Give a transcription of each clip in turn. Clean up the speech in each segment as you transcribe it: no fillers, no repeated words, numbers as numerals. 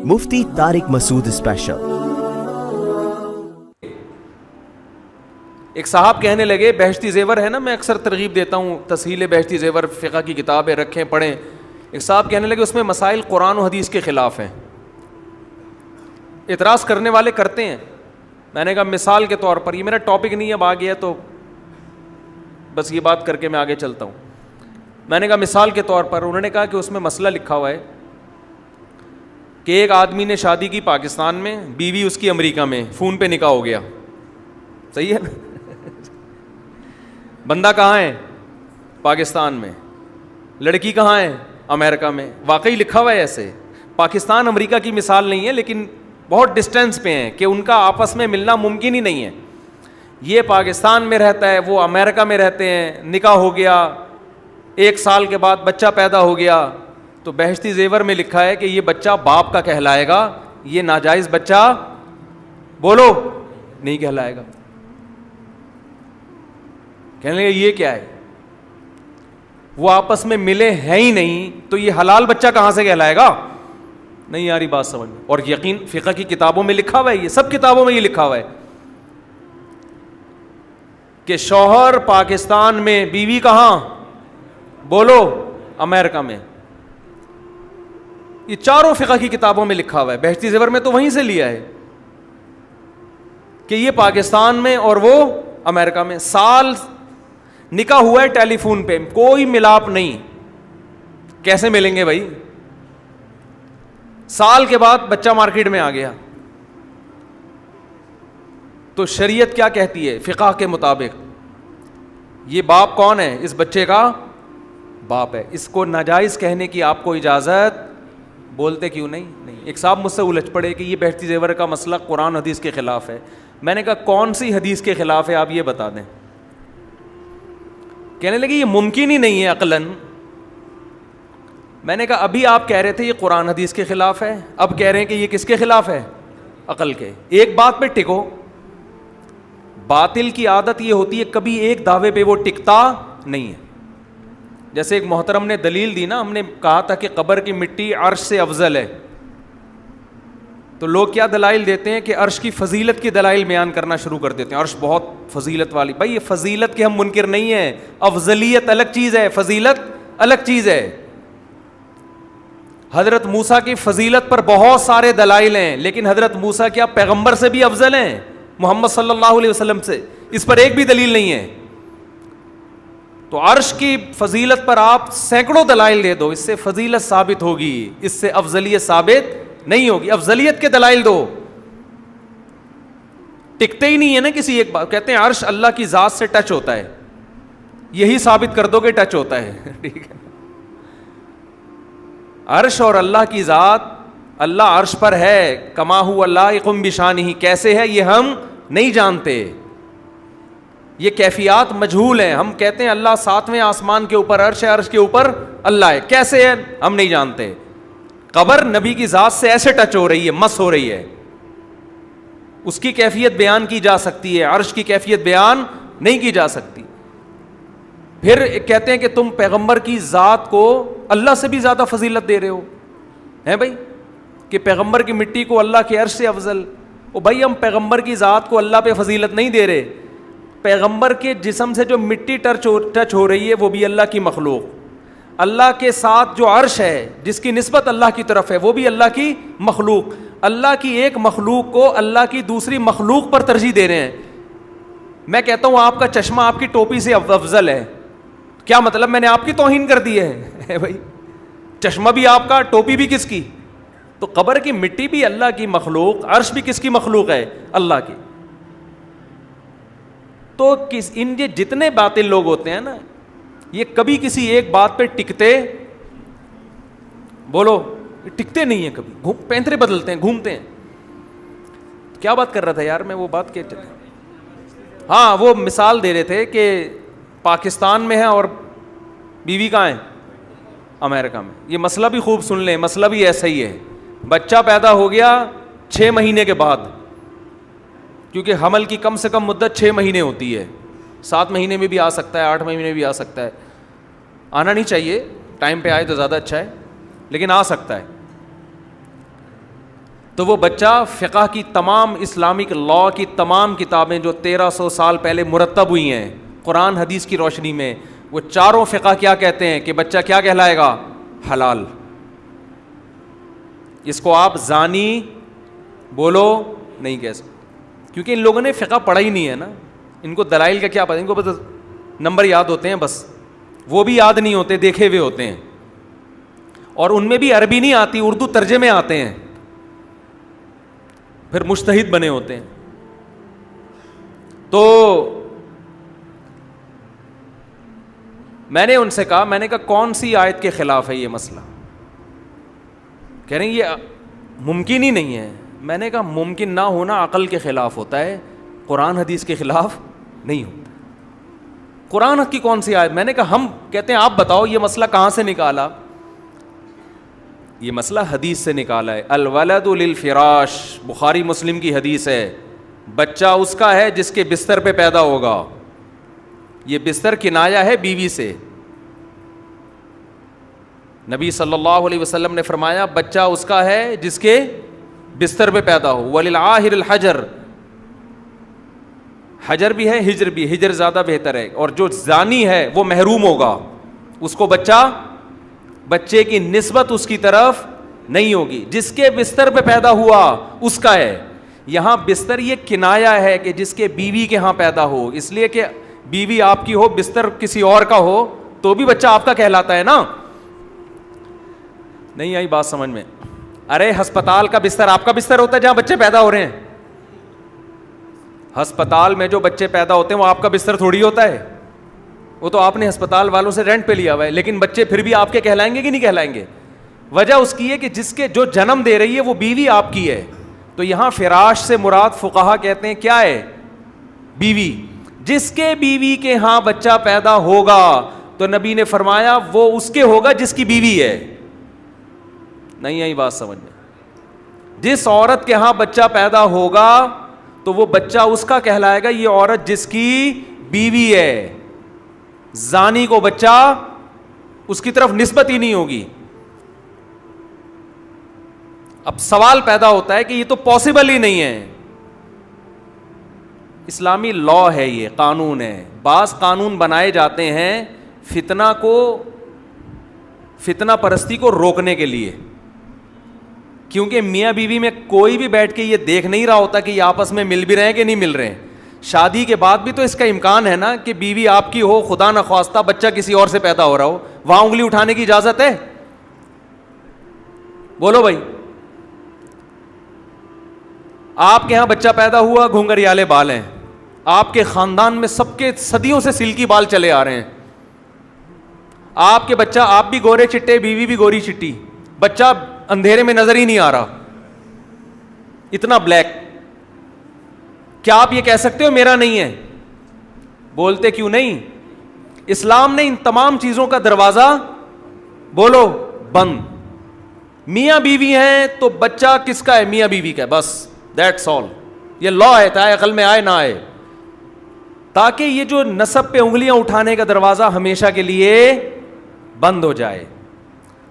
مفتی طارق مسعود special. ایک صاحب کہنے لگے بہشتی زیور ہے نا، میں اکثر ترغیب دیتا ہوں تسہیل بہشتی زیور، فقہ کی کتابیں رکھیں پڑھیں۔ ایک صاحب کہنے لگے اس میں مسائل قرآن و حدیث کے خلاف ہیں، اعتراض کرنے والے کرتے ہیں۔ میں نے کہا مثال کے طور پر، یہ میرا ٹاپک نہیں ہے، اب آ گیا تو بس یہ بات کر کے میں آگے چلتا ہوں۔ میں نے کہا مثال کے طور پر، انہوں نے کہا کہ اس میں مسئلہ لکھا ہوا ہے کہ ایک آدمی نے شادی کی پاکستان میں، بیوی اس کی امریکہ میں، فون پہ نکاح ہو گیا، صحیح ہے نا؟ بندہ کہاں ہے؟ پاکستان میں، لڑکی کہاں ہے؟ امریکہ میں۔ واقعی لکھا ہوا ہے ایسے، پاکستان امریکہ کی مثال نہیں ہے لیکن بہت ڈسٹینس پہ ہیں کہ ان کا آپس میں ملنا ممکن ہی نہیں ہے۔ یہ پاکستان میں رہتا ہے، وہ امریکہ میں رہتے ہیں، نکاح ہو گیا، 1 سال کے بعد بچہ پیدا ہو گیا، تو بہشتی زیور میں لکھا ہے کہ یہ بچہ باپ کا کہلائے گا، یہ ناجائز بچہ بولو نہیں کہلائے گا۔ کہنے لگے یہ کیا ہے؟ وہ آپس میں ملے ہیں ہی نہیں تو یہ حلال بچہ کہاں سے کہلائے گا؟ نہیں یاری بات سمجھ میں۔ اور یقین فقہ کی کتابوں میں لکھا ہوا ہے، یہ سب کتابوں میں یہ لکھا ہوا ہے کہ شوہر پاکستان میں، بیوی کہاں؟ بولو امریکہ میں۔ یہ چاروں فقہ کی کتابوں میں لکھا ہوا ہے، بہشتی زیور میں تو وہیں سے لیا ہے کہ یہ پاکستان میں اور وہ امریکہ میں۔ سال نکاح ہوا ہے ٹیلی فون پہ، کوئی ملاپ نہیں، کیسے ملیں گے بھائی؟ سال کے بعد بچہ مارکیٹ میں آ گیا، تو شریعت کیا کہتی ہے؟ فقہ کے مطابق یہ باپ کون ہے؟ اس بچے کا باپ ہے، اس کو ناجائز کہنے کی آپ کو اجازت، بولتے کیوں نہیں؟ ایک صاحب مجھ سے الجھ پڑے کہ یہ بہشتی زیور کا مسئلہ قرآن حدیث کے خلاف ہے۔ میں نے کہا کون سی حدیث کے خلاف ہے آپ یہ بتا دیں۔ کہنے لگے یہ ممکن ہی نہیں ہے عقلاً۔ میں نے کہا ابھی آپ کہہ رہے تھے یہ قرآن حدیث کے خلاف ہے، اب کہہ رہے ہیں کہ یہ کس کے خلاف ہے؟ عقل کے۔ ایک بات پہ ٹکو۔ باطل کی عادت یہ ہوتی ہے کبھی ایک دعوے پہ وہ ٹکتا نہیں ہے۔ جیسے ایک محترم نے دلیل دی نا، ہم نے کہا تھا کہ قبر کی مٹی عرش سے افضل ہے، تو لوگ کیا دلائل دیتے ہیں کہ عرش کی فضیلت کی دلائل بیان کرنا شروع کر دیتے ہیں، عرش بہت فضیلت والی۔ بھائی یہ فضیلت کے ہم منکر نہیں ہیں، افضلیت الگ چیز ہے، فضیلت الگ چیز ہے۔ حضرت موسیٰ کی فضیلت پر بہت سارے دلائل ہیں، لیکن حضرت موسیٰ کیا پیغمبر سے بھی افضل ہیں؟ محمد صلی اللہ علیہ وسلم سے؟ اس پر ایک بھی دلیل نہیں ہے۔ تو عرش کی فضیلت پر آپ سینکڑوں دلائل دے دو، اس سے فضیلت ثابت ہوگی، اس سے افضلیت ثابت نہیں ہوگی۔ افضلیت کے دلائل دو، ٹکتے ہی نہیں ہے نا کسی ایک بات۔ کہتے ہیں عرش اللہ کی ذات سے ٹچ ہوتا ہے، یہی ثابت کر دو کہ ٹچ ہوتا ہے، ٹھیک ہے؟ عرش اور اللہ کی ذات، اللہ عرش پر ہے، کما هو لائق بشانہ، کیسے ہے یہ ہم نہیں جانتے، یہ کیفیات مجہول ہیں۔ ہم کہتے ہیں اللہ 7ویں آسمان کے اوپر عرش ہے، عرش کے اوپر اللہ ہے، کیسے ہے ہم نہیں جانتے۔ قبر نبی کی ذات سے ایسے ٹچ ہو رہی ہے، مس ہو رہی ہے، اس کی کیفیت بیان کی جا سکتی ہے، عرش کی کیفیت بیان نہیں کی جا سکتی۔ پھر کہتے ہیں کہ تم پیغمبر کی ذات کو اللہ سے بھی زیادہ فضیلت دے رہے ہو، ہیں بھائی، کہ پیغمبر کی مٹی کو اللہ کے عرش سے افضل۔ او بھائی ہم پیغمبر کی ذات کو اللہ پہ فضیلت نہیں دے رہے، پیغمبر کے جسم سے جو مٹی ٹچ ہو رہی ہے وہ بھی اللہ کی مخلوق، اللہ کے ساتھ جو عرش ہے جس کی نسبت اللہ کی طرف ہے وہ بھی اللہ کی مخلوق۔ اللہ کی ایک مخلوق کو اللہ کی دوسری مخلوق پر ترجیح دے رہے ہیں۔ میں کہتا ہوں آپ کا چشمہ آپ کی ٹوپی سے افضل ہے، کیا مطلب میں نے آپ کی توہین کر دی ہے؟ بھائی چشمہ بھی آپ کا، ٹوپی بھی کس کی؟ تو قبر کی مٹی بھی اللہ کی مخلوق، عرش بھی کس کی مخلوق ہے؟ اللہ کی۔ تو ان یہ جتنے باطل لوگ ہوتے ہیں نا، یہ کبھی کسی ایک بات پہ ٹکتے، بولو ٹکتے نہیں ہیں، کبھی پینترے بدلتے ہیں، گھومتے ہیں۔ کیا بات کر رہا تھا یار میں؟ وہ بات کیا، ہاں وہ مثال دے رہے تھے کہ پاکستان میں ہے اور بیوی کہاں ہے؟ امریکہ میں۔ یہ مسئلہ بھی خوب سن لیں، مسئلہ بھی ایسا ہی ہے۔ بچہ پیدا ہو گیا 6 مہینے کے بعد، کیونکہ حمل کی کم سے کم مدت 6 مہینے ہوتی ہے، 7 مہینے میں بھی آ سکتا ہے، 8 مہینے میں بھی آ سکتا ہے۔ آنا نہیں چاہیے، ٹائم پہ آئے تو زیادہ اچھا ہے، لیکن آ سکتا ہے۔ تو وہ بچہ فقہ کی تمام اسلامک لا کی تمام کتابیں جو 1300 سال پہلے مرتب ہوئی ہیں قرآن حدیث کی روشنی میں، وہ چاروں فقہ کیا کہتے ہیں کہ بچہ کیا کہلائے گا؟ حلال. اس کو آپ زانی بولو نہیں کہہ سکتے، کیونکہ ان لوگوں نے فقہ پڑھا ہی نہیں ہے نا. ان کو دلائل کا کیا پتہ، ان کو بس نمبر یاد ہوتے ہیں، بس وہ بھی یاد نہیں ہوتے، دیکھے ہوئے ہوتے ہیں، اور ان میں بھی عربی نہیں آتی، اردو ترجمے آتے ہیں، پھر مجتہد بنے ہوتے ہیں. تو میں نے ان سے کہا، میں نے کہا کون سی آیت کے خلاف ہے یہ مسئلہ؟ کہہ رہے ہیں یہ ممکن ہی نہیں ہے. میں نے کہا ممکن نہ ہونا عقل کے خلاف ہوتا ہے، قرآن حدیث کے خلاف نہیں ہوتا. قرآن کی کون سی آیت؟ میں نے کہا ہم کہتے ہیں آپ بتاؤ یہ مسئلہ کہاں سے نکالا؟ یہ مسئلہ حدیث سے نکالا ہے. الولد للفراش، بخاری مسلم کی حدیث ہے، بچہ اس کا ہے جس کے بستر پہ پیدا ہوگا. یہ بستر کنایا ہے بیوی سے. نبی صلی اللہ علیہ وسلم نے فرمایا بچہ اس کا ہے جس کے بستر پہ پیدا ہو. وللعاہر الحجر، حجر بھی ہے ہجر بھی، ہجر زیادہ بہتر ہے. اور جو زانی ہے وہ محروم ہوگا، اس کو بچے کی نسبت اس کی طرف نہیں ہوگی. جس کے بستر پہ پیدا ہوا اس کا ہے. یہاں بستر یہ کنایا ہے کہ جس کے بیوی کے ہاں پیدا ہو، اس لیے کہ بیوی آپ کی ہو، بستر کسی اور کا ہو تو بھی بچہ آپ کا کہلاتا ہے نا. نہیں آئی بات سمجھ میں؟ ارے ہسپتال کا بستر آپ کا بستر ہوتا ہے جہاں بچے پیدا ہو رہے ہیں. ہسپتال میں جو بچے پیدا ہوتے ہیں وہ آپ کا بستر تھوڑی ہوتا ہے، وہ تو آپ نے ہسپتال والوں سے رینٹ پہ لیا ہوا ہے. لیکن بچے پھر بھی آپ کے کہلائیں گے کہ نہیں کہلائیں گے؟ وجہ اس کی ہے کہ جس کے جو جنم دے رہی ہے وہ بیوی آپ کی ہے. تو یہاں فراش سے مراد فقہا کہتے ہیں کیا ہے؟ بیوی. جس کے بیوی کے ہاں بچہ پیدا ہوگا تو نبی نے فرمایا وہ اس کے ہوگا جس کی بیوی ہے. نہیں آئی بات سمجھ میں؟ جس عورت کے ہاں بچہ پیدا ہوگا تو وہ بچہ اس کا کہلائے گا، یہ عورت جس کی بیوی ہے. زانی کو بچہ اس کی طرف نسبت ہی نہیں ہوگی. اب سوال پیدا ہوتا ہے کہ یہ تو پاسبل ہی نہیں ہے. اسلامی لا ہے، یہ قانون ہے. بعض قانون بنائے جاتے ہیں فتنہ پرستی کو روکنے کے لیے، کیونکہ میاں بیوی میں کوئی بھی بیٹھ کے یہ دیکھ نہیں رہا ہوتا کہ یہ آپس میں مل بھی رہے ہیں کہ نہیں مل رہے ہیں. شادی کے بعد بھی تو اس کا امکان ہے نا کہ بیوی آپ کی ہو، خدا نخواستہ بچہ کسی اور سے پیدا ہو رہا ہو، وہاں انگلی اٹھانے کی اجازت ہے؟ بولو بھائی. آپ کے ہاں بچہ پیدا ہوا، گھنگریالے بال ہیں، آپ کے خاندان میں سب کے صدیوں سے سلکی بال چلے آ رہے ہیں. آپ کے بچہ، آپ بھی گورے چٹے، بیوی بھی گوری چٹی، بچہ اندھیرے میں نظر ہی نہیں آ رہا، اتنا بلیک. کیا آپ یہ کہہ سکتے ہو میرا نہیں ہے؟ بولتے کیوں نہیں؟ اسلام نے ان تمام چیزوں کا دروازہ بولو بند. میاں بیوی ہیں تو بچہ کس کا ہے؟ میاں بیوی کا ہے، بس دیٹس آل. یہ لا ہے، چاہے عقل میں آئے نہ آئے، تاکہ یہ جو نسب پہ انگلیاں اٹھانے کا دروازہ ہمیشہ کے لیے بند ہو جائے.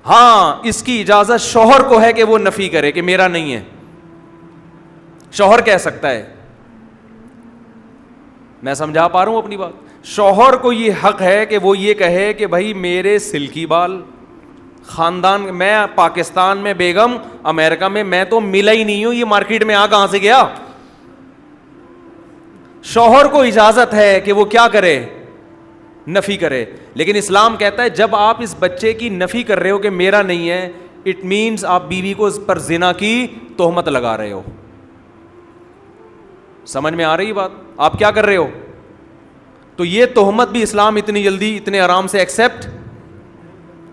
ہاں اس کی اجازت شوہر کو ہے کہ وہ نفی کرے کہ میرا نہیں ہے. شوہر کہہ سکتا ہے. میں سمجھا پا رہا ہوں اپنی بات؟ شوہر کو یہ حق ہے کہ وہ یہ کہے کہ بھائی میرے سلکی بال خاندان میں، پاکستان میں بیگم، امریکہ میں میں تو ملا ہی نہیں ہوں، یہ مارکیٹ میں کہاں سے گیا؟ شوہر کو اجازت ہے کہ وہ کیا کرے؟ نفی کرے. لیکن اسلام کہتا ہے جب آپ اس بچے کی نفی کر رہے ہو کہ میرا نہیں ہے، اٹ مینز آپ بیوی کو اس پر زنا کی تہمت لگا رہے ہو. سمجھ میں آ رہی بات؟ آپ کیا کر رہے ہو؟ تو یہ تہمت بھی اسلام اتنی جلدی اتنے آرام سے ایکسیپٹ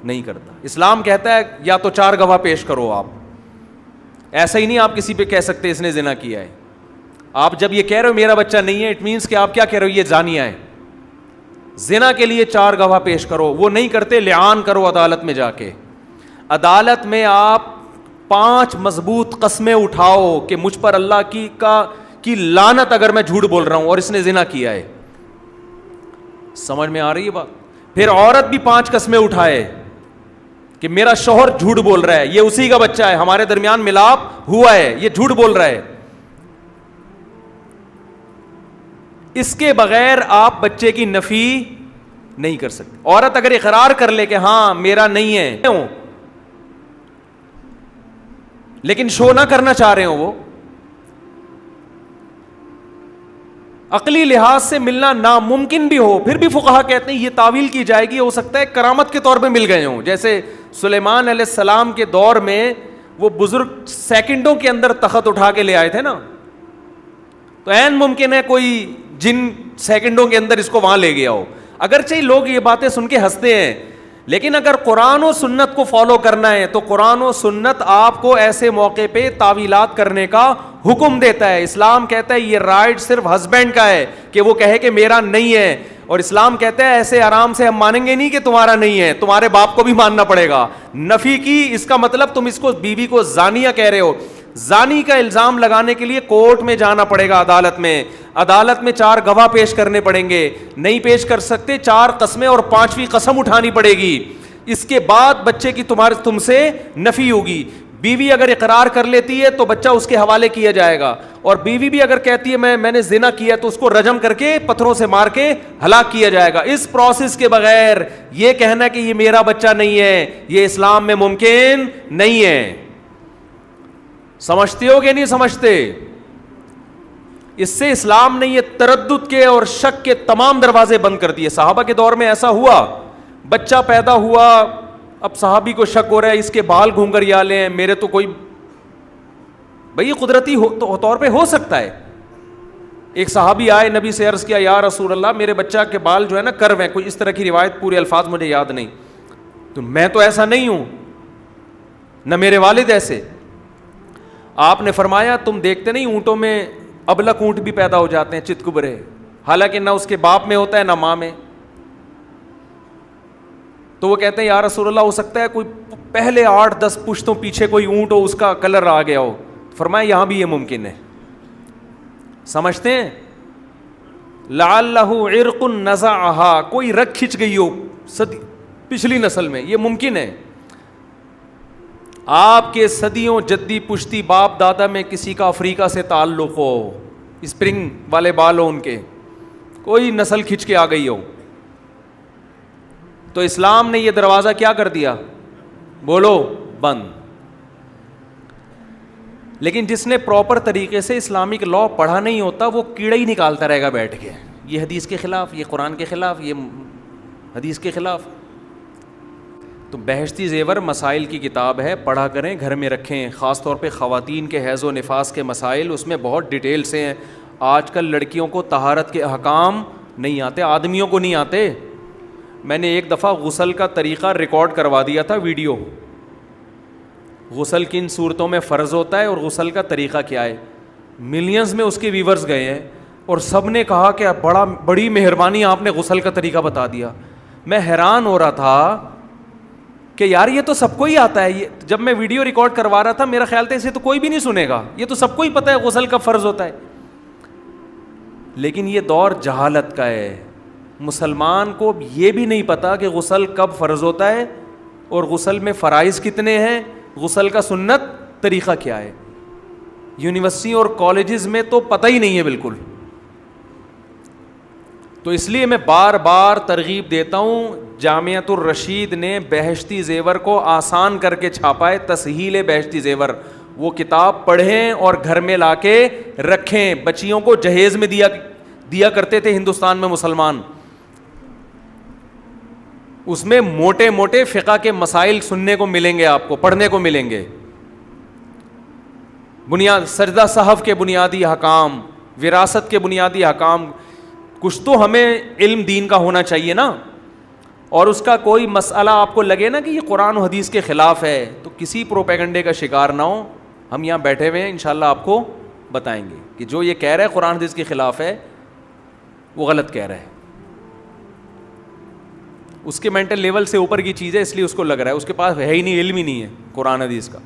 نہیں کرتا. اسلام کہتا ہے یا تو 4 گواہ پیش کرو. آپ ایسا ہی نہیں آپ کسی پہ کہہ سکتے اس نے زنا کیا ہے. آپ جب یہ کہہ رہے ہو میرا بچہ نہیں ہے، اٹ مینس کہ آپ کیا کہہ رہے ہو؟ یہ زانیہ ہے. زنا کے لیے 4 گواہ پیش کرو. وہ نہیں کرتے، لعان کرو عدالت میں جا کے. عدالت میں آپ 5 مضبوط قسمیں اٹھاؤ کہ مجھ پر اللہ کی لعنت اگر میں جھوٹ بول رہا ہوں اور اس نے زنا کیا ہے. سمجھ میں آ رہی ہے بات؟ پھر عورت بھی 5 قسمیں اٹھائے کہ میرا شوہر جھوٹ بول رہا ہے، یہ اسی کا بچہ ہے، ہمارے درمیان ملاپ ہوا ہے، یہ جھوٹ بول رہا ہے. اس کے بغیر آپ بچے کی نفی نہیں کر سکتے. عورت اگر اقرار کر لے کہ ہاں میرا نہیں ہے لیکن شو نہ کرنا چاہ رہے ہوں، وہ عقلی لحاظ سے ملنا ناممکن بھی ہو، پھر بھی فقہا کہتے ہیں یہ تعویل کی جائے گی، ہو سکتا ہے کرامت کے طور پہ مل گئے ہوں. جیسے سلیمان علیہ السلام کے دور میں وہ بزرگ سیکنڈوں کے اندر تخت اٹھا کے لے آئے تھے نا، تو عین ممکن ہے کوئی جن سیکنڈوں کے اندر اس کو وہاں لے گیا ہو. اگرچہ لوگ یہ باتیں سن کے ہنستے ہیں، لیکن اگر قرآن و سنت کو فالو کرنا ہے تو قرآن و سنت آپ کو ایسے موقع پہ تعویلات کرنے کا حکم دیتا ہے. اسلام کہتا ہے یہ رائٹ صرف ہسبینڈ کا ہے کہ وہ کہے کہ میرا نہیں ہے، اور اسلام کہتا ہے ایسے آرام سے ہم مانیں گے نہیں کہ تمہارا نہیں ہے، تمہارے باپ کو بھی ماننا پڑے گا. نفی کی اس کا مطلب تم اس کو بیوی کو زانیہ کہہ رہے ہو. زانی کا الزام لگانے کے لیے کورٹ میں جانا پڑے گا، عدالت میں 4 گواہ پیش کرنے پڑیں گے، نہیں پیش کر سکتے 4 قسمیں اور 5ویں قسم اٹھانی پڑے گی. اس کے بعد بچے کی تم سے نفی ہوگی. بیوی اگر اقرار کر لیتی ہے تو بچہ اس کے حوالے کیا جائے گا، اور بیوی بھی اگر کہتی ہے میں نے زنا کیا تو اس کو رجم کر کے پتھروں سے مار کے ہلاک کیا جائے گا. اس پروسیس کے بغیر یہ کہنا کہ یہ میرا بچہ نہیں ہے، یہ اسلام میں ممکن نہیں ہے. سمجھتے ہو کہ نہیں سمجھتے؟ اس سے اسلام نے یہ تردد کے اور شک کے تمام دروازے بند کر دیے. صحابہ کے دور میں ایسا ہوا، بچہ پیدا ہوا، اب صحابی کو شک ہو رہا ہے اس کے بال گھونگھریالے ہیں، میرے تو کوئی بھئی قدرتی طور پہ ہو سکتا ہے. ایک صحابی آئے، نبی سے عرض کیا یا رسول اللہ میرے بچہ کے بال جو ہے نا کرو ہیں، کوئی اس طرح کی روایت، پورے الفاظ مجھے یاد نہیں، تو میں تو ایسا نہیں ہوں، نہ میرے والد ایسے. آپ نے فرمایا تم دیکھتے نہیں اونٹوں میں ابلک اونٹ بھی پیدا ہو جاتے ہیں چتکبرے، حالانکہ نہ اس کے باپ میں ہوتا ہے نہ ماں میں. تو وہ کہتے ہیں یا رسول اللہ ہو سکتا ہے کوئی پہلے 8-10 پشتوں پیچھے کوئی اونٹ ہو، اس کا کلر آ گیا ہو. فرمایا یہاں بھی یہ ممکن ہے. سمجھتے ہیں؟ لعلہ عرق نزعہا، کوئی رگ کھچ گئی ہو پچھلی نسل میں، یہ ممکن ہے. آپ کے صدیوں جدی پشتی باپ دادا میں کسی کا افریقہ سے تعلق ہو، اسپرنگ والے بال ہو ان کے، کوئی نسل کھچ کے آ گئی ہو، تو اسلام نے یہ دروازہ کیا کر دیا؟ بولو بند. لیکن جس نے پراپر طریقے سے اسلامک لا پڑھا نہیں ہوتا وہ کیڑا ہی نکالتا رہے گا بیٹھ کے، یہ حدیث کے خلاف، یہ قرآن کے خلاف، یہ حدیث کے خلاف. تو بہشتی زیور مسائل کی کتاب ہے، پڑھا کریں، گھر میں رکھیں، خاص طور پہ خواتین کے حیض و نفاس کے مسائل، اس میں بہت ڈیٹیل سے ہیں. آج کل لڑکیوں کو طہارت کے احکام نہیں آتے، آدمیوں کو نہیں آتے. میں نے ایک دفعہ غسل کا طریقہ ریکارڈ کروا دیا تھا ویڈیو، غسل کن صورتوں میں فرض ہوتا ہے اور غسل کا طریقہ کیا ہے. ملینز میں اس کے ویورز گئے ہیں اور سب نے کہا کہ بڑی مہربانی آپ نے غسل کا طریقہ بتا دیا. میں حیران ہو رہا تھا کہ یار یہ تو سب کو ہی آتا ہے. جب میں ویڈیو ریکارڈ کروا رہا تھا میرا خیال تھا اسے تو کوئی بھی نہیں سنے گا، یہ تو سب کو ہی پتہ ہے غسل کب فرض ہوتا ہے. لیکن یہ دور جہالت کا ہے. مسلمان کو یہ بھی نہیں پتا کہ غسل کب فرض ہوتا ہے اور غسل میں فرائض کتنے ہیں، غسل کا سنت طریقہ کیا ہے. یونیورسٹی اور کالجز میں تو پتہ ہی نہیں ہے بالکل. تو اس لیے میں بار بار ترغیب دیتا ہوں، جامعۃ الرشید نے بہشتی زیور کو آسان کر کے چھاپا ہے، تسہیل بہشتی زیور. وہ کتاب پڑھیں اور گھر میں لا کے رکھیں. بچیوں کو جہیز میں دیا کرتے تھے ہندوستان میں مسلمان. اس میں موٹے موٹے فقہ کے مسائل سننے کو ملیں گے، آپ کو پڑھنے کو ملیں گے. سجدہ صحف کے بنیادی احکام، وراثت کے بنیادی احکام. کچھ تو ہمیں علم دین کا ہونا چاہیے نا. اور اس کا کوئی مسئلہ آپ کو لگے نا کہ یہ قرآن و حدیث کے خلاف ہے تو کسی پروپیگنڈے کا شکار نہ ہو. ہم یہاں بیٹھے ہوئے ہیں، انشاءاللہ آپ کو بتائیں گے کہ جو یہ کہہ رہا ہے قرآن حدیث کے خلاف ہے وہ غلط کہہ رہا ہے. اس کے مینٹل لیول سے اوپر کی چیز ہے، اس لیے اس کو لگ رہا ہے، اس کے پاس ہے ہی نہیں، علم ہی نہیں ہے قرآن حدیث کا.